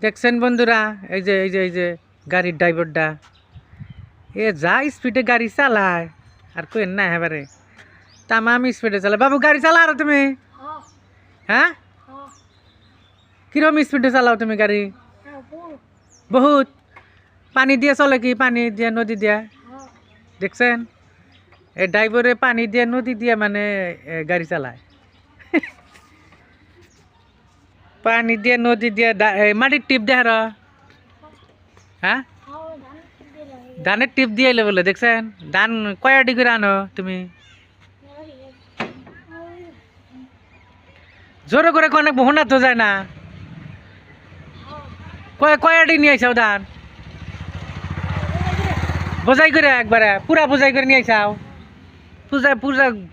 দেখছেন বন্ধুরা, এই যে গাড়ির ড্রাইভারটা এ যা স্পিডে গাড়ি চালায় আর কেন না এবারে তামাম স্পিডে চালায়। বাবু গাড়ি চালা আর তুমি, হ্যাঁ কিরম স্পিডে চালাও তুমি গাড়ি? বহুত। পানি দিয়ে চলে কি? পানি দিয়ে, নদী দিয়া? দেখছেন এই ড্রাইভারে পানি দিয়ে, নদী দিয়ে মানে গাড়ি চালায়। পানি দিয়ে, নদী দিয়ে, মাটির টিপ দেয় আর, হ্যাঁ ধানের টিপ দিয়ে এলে বলে। দেখছেন ধান কয়াটি করে আনো তুমি? জোরে করে অনেক বহুনা তো যায় না। কয়াটি নিয়ে আইসাও ধান? বোঝাই করে একবারে পুরা বোঝাই করে নিয়ে আইসাও?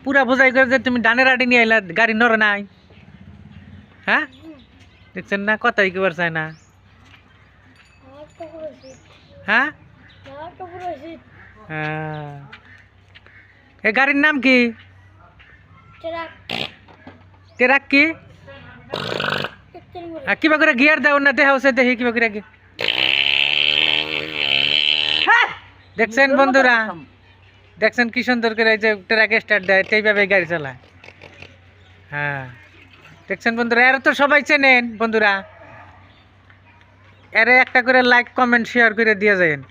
পুরা বোঝাই করে যে তুমি ধানের আটি নিয়ে আইলা, গাড়ি নড়ে নাই? হ্যাঁ দেখছেন না, কথাই কেবার চায় না। হ্যাঁ এই গাড়ির নাম কি? ট্রাক। কি কিবা করে গিয়ার দাও না, দেখা হচ্ছে দেখি কিবা করে। দেখছেন বন্ধুরা, দেখছেন কি সুন্দর করে যে ট্রাক স্টার্ট দেয়, সেইভাবে গাড়ি চালায়। হ্যাঁ দেখছেন বন্ধুরা, এরা তো সবাই চেনেন বন্ধুরা। এরে একটা করে লাইক, কমেন্ট, শেয়ার করে দিয়ে যাবেন।